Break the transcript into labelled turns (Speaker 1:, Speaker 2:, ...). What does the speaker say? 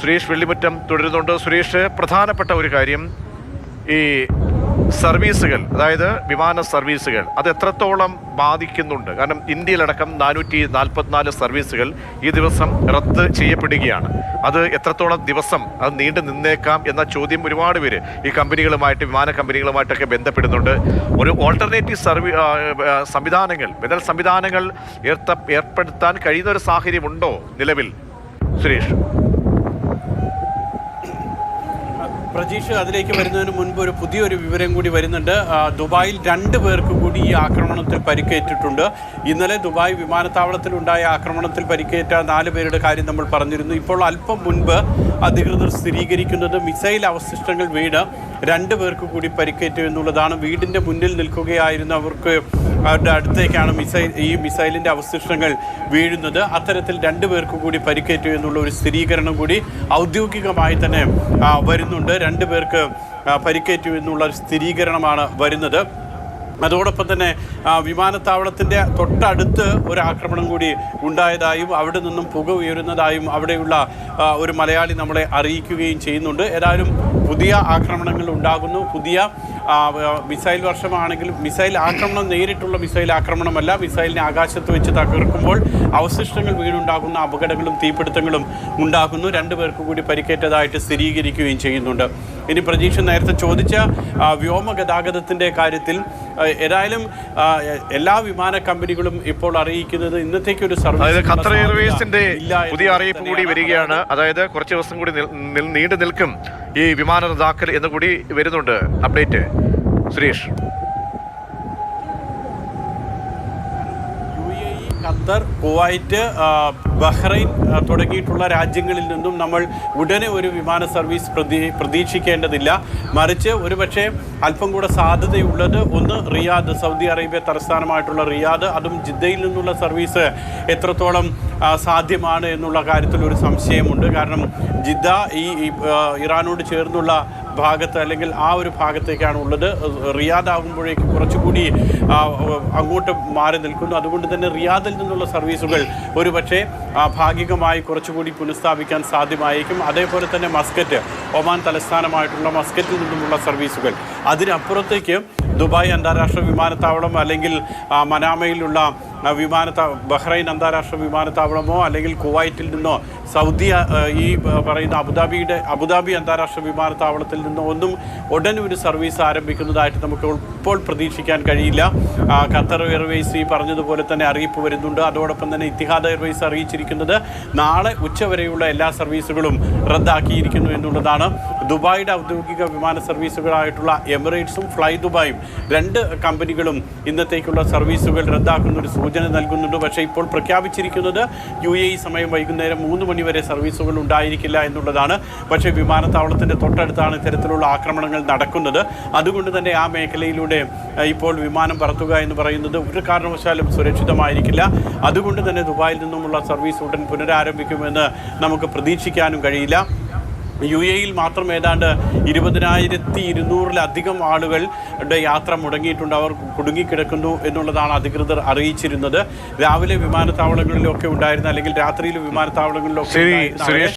Speaker 1: സുരേഷ് വെള്ളിമുറ്റം തുടരുന്നുണ്ട്. സുരേഷ്, പ്രധാനപ്പെട്ട ഒരു കാര്യം, ഈ സർവീസുകൾ, അതായത് വിമാന സർവീസുകൾ, അത് എത്രത്തോളം ബാധിക്കുന്നുണ്ട്? കാരണം ഇന്ത്യയിലടക്കം 444 സർവീസുകൾ ഈ ദിവസം റദ്ദ് ചെയ്യപ്പെടുകയാണ്. അത് എത്രത്തോളം ദിവസം അത് നീണ്ടു നിന്നേക്കാം എന്ന ചോദ്യം ഒരുപാട് പേര് ഈ കമ്പനികളുമായിട്ട്, വിമാന കമ്പനികളുമായിട്ടൊക്കെ ബന്ധപ്പെടുന്നുണ്ട്. ഒരു ഓൾട്ടർനേറ്റീവ് സംവിധാനങ്ങൾ, ബദൽ സംവിധാനങ്ങൾ ഏർപ്പെടുത്താൻ കഴിയുന്ന ഒരു സാഹചര്യമുണ്ടോ നിലവിൽ, സുരേഷ്?
Speaker 2: പ്രജീഷ്, അതിലേക്ക് വരുന്നതിന് മുൻപ് ഒരു പുതിയൊരു വിവരം കൂടി വരുന്നുണ്ട്. ദുബായിൽ 2 പേർക്ക് കൂടി ഈ ആക്രമണത്തിൽ പരിക്കേറ്റിട്ടുണ്ട്. ഇന്നലെ ദുബായ് വിമാനത്താവളത്തിലുണ്ടായ ആക്രമണത്തിൽ പരിക്കേറ്റ 4 പേരുടെ കാര്യം നമ്മൾ പറഞ്ഞിരുന്നു. ഇപ്പോൾ അല്പം മുൻപ് അധികൃതർ സ്ഥിരീകരിക്കുന്നത് മിസൈൽ അവശിഷ്ടങ്ങൾ വീണ് 2 പേർക്ക് കൂടി പരിക്കേറ്റു എന്നുള്ളതാണ്. വീടിൻ്റെ മുന്നിൽ നിൽക്കുകയായിരുന്ന അവരുടെ അടുത്തേക്കാണ് ഈ മിസൈലിൻ്റെ അവശിഷ്ടങ്ങൾ വീഴുന്നത്. അത്തരത്തിൽ 2 പേർക്ക് കൂടി പരിക്കേറ്റു എന്നുള്ള ഒരു സ്ഥിരീകരണം കൂടി ഔദ്യോഗികമായി തന്നെ വരുന്നുണ്ട്. 2 പേർക്ക് പരിക്കേറ്റു എന്നുള്ള ഒരു സ്ഥിരീകരണമാണ് വരുന്നത്. അതോടൊപ്പം തന്നെ വിമാനത്താവളത്തിൻ്റെ തൊട്ടടുത്ത് ഒരു ആക്രമണം കൂടി ഉണ്ടായതായും അവിടെ നിന്നും പുക ഉയരുന്നതായും അവിടെയുള്ള ഒരു മലയാളി നമ്മളെ അറിയിക്കുകയും ചെയ്യുന്നുണ്ട്. ഏതായാലും പുതിയ ആക്രമണങ്ങൾ ഉണ്ടാകുന്നു. പുതിയ മിസൈൽ വർഷമാണെങ്കിലും മിസൈൽ ആക്രമണം നേരിട്ടുള്ള മിസൈൽ ആക്രമണമല്ല, മിസൈലിനെ ആകാശത്ത് വെച്ച് തകർക്കുമ്പോൾ അവശിഷ്ടങ്ങൾ വീണുണ്ടാകുന്ന അപകടങ്ങളും തീപിടുത്തങ്ങളും ഉണ്ടാകുന്നു. 2 പേർക്ക് കൂടി പരിക്കേറ്റതായിട്ട് സ്ഥിരീകരിക്കുകയും ചെയ്യുന്നുണ്ട്. ഇനി പ്രതീക്ഷ നേരത്തെ ചോദിച്ച വ്യോമ ഗതാഗതത്തിൻ്റെ കാര്യത്തിൽ ഏതായാലും എല്ലാ വിമാന കമ്പനികളും ഇപ്പോൾ അറിയിക്കുന്നത് ഇന്നത്തേക്കൊരു സർവീസ്,
Speaker 1: ഖത്തർ എയർവേസിന്റെ പുതിയ അറിയിപ്പ് കൂടി വരികയാണ്. അതായത് കുറച്ച് ദിവസം കൂടി നീണ്ടു നിൽക്കും ഈ വിമാന റദ്ദാക്കൽ എന്ന് കൂടി വരുന്നുണ്ട്. Update Suresh.
Speaker 2: Qatar, Kuwait, Bahrain തുടങ്ങിയിട്ടുള്ള രാജ്യങ്ങളിൽ നിന്നും നമ്മൾ ഉടനെ ഒരു വിമാന സർവീസ് പ്രതീക്ഷിക്കേണ്ടതില്ല. മറിച്ച് ഒരുപക്ഷെ അല്പം കൂടെ സാധ്യതയുള്ളത് ഒന്ന് റിയാദ്, സൗദി അറേബ്യ തലസ്ഥാനമായിട്ടുള്ള റിയാദ്, അതും ജിദ്ദയിൽ നിന്നുള്ള സർവീസ് എത്രത്തോളം സാധ്യമാണ് എന്നുള്ള കാര്യത്തിൽ ഒരു സംശയമുണ്ട്. കാരണം ജിദ്ദ ഈ ഇറാനോട് ചേർന്നുള്ള ഭാഗത്ത് അല്ലെങ്കിൽ ആ ഒരു ഭാഗത്തേക്കാണ് ഉള്ളത്. റിയാദ് ആകുമ്പോഴേക്കും കുറച്ചുകൂടി അങ്ങോട്ട് മാറി നിൽക്കുന്നു. അതുകൊണ്ട് തന്നെ റിയാദിൽ നിന്നുള്ള സർവീസുകൾ ഒരുപക്ഷെ ഭാഗികമായി കുറച്ചുകൂടി പുനഃസ്ഥാപിക്കാൻ സാധ്യമായിരിക്കും. അതേപോലെ തന്നെ മസ്കറ്റ്, ഒമാൻ തലസ്ഥാനമായിട്ടുള്ള മസ്കറ്റിൽ നിന്നുമുള്ള സർവീസുകൾ, അതിനപ്പുറത്തേക്ക് ദുബായ് അന്താരാഷ്ട്ര വിമാനത്താവളം അല്ലെങ്കിൽ മനാമയിലുള്ള ബഹ്റൈൻ അന്താരാഷ്ട്ര വിമാനത്താവളമോ അല്ലെങ്കിൽ കുവൈറ്റിൽ നിന്നോ സൗദി ഈ പറയുന്ന അബുദാബി അന്താരാഷ്ട്ര വിമാനത്താവളത്തിൽ നിന്നോ ഒന്നും ഉടൻ ഒരു സർവീസ് ആരംഭിക്കുന്നതായിട്ട് നമുക്ക് ഇപ്പോൾ പ്രതീക്ഷിക്കാൻ കഴിയില്ല. ഖത്തർ എയർവേസ് ഈ പറഞ്ഞതുപോലെ തന്നെ അറിയിപ്പ് വരുന്നുണ്ട്. അതോടൊപ്പം തന്നെ ഇത്തിഹാദ് എയർവേസ് അറിയിച്ചിരിക്കുന്നത് നാളെ ഉച്ചവരെയുള്ള എല്ലാ സർവീസുകളും റദ്ദാക്കിയിരിക്കുന്നു എന്നുള്ളതാണ്. ദുബായിയുടെ ഔദ്യോഗിക വിമാന സർവീസുകളായിട്ടുള്ള എമിറേറ്റ്സും ഫ്ലൈ ദുബായും 2 കമ്പനികളും ഇന്നത്തേക്കുള്ള സർവീസുകൾ റദ്ദാക്കുന്ന ഒരു സൂചന നൽകുന്നുണ്ട്. പക്ഷേ ഇപ്പോൾ പ്രഖ്യാപിച്ചിരിക്കുന്നത് UAE സമയം വൈകുന്നേരം 3 മണി വരെ സർവീസുകൾ ഉണ്ടായിരിക്കില്ല എന്നുള്ളതാണ്. പക്ഷേ വിമാനത്താവളത്തിൻ്റെ തൊട്ടടുത്താണ് ഇത്തരത്തിലുള്ള ആക്രമണങ്ങൾ നടക്കുന്നത്. അതുകൊണ്ട് തന്നെ ആ മേഖലയിലൂടെ ഇപ്പോൾ വിമാനം പറത്തുക എന്ന് പറയുന്നത് ഒരു കാരണവശാലും സുരക്ഷിതമായിരിക്കില്ല. അതുകൊണ്ട് തന്നെ ദുബായിൽ നിന്നുമുള്ള സർവീസ് ഉടൻ പുനരാരംഭിക്കുമെന്ന് നമുക്ക് പ്രതീക്ഷിക്കാനും കഴിയില്ല. UAE മാത്രം ഏതാണ്ട് 20,200-ലധികം ആളുകളുടെ യാത്ര മുടങ്ങിയിട്ടുണ്ട്. അവർ കുടുങ്ങിക്കിടക്കുന്നു എന്നുള്ളതാണ് അധികൃതർ അറിയിച്ചിരുന്നത്. രാവിലെ വിമാനത്താവളങ്ങളിലൊക്കെ ഉണ്ടായിരുന്ന അല്ലെങ്കിൽ രാത്രിയിൽ വിമാനത്താവളങ്ങളിലൊക്കെ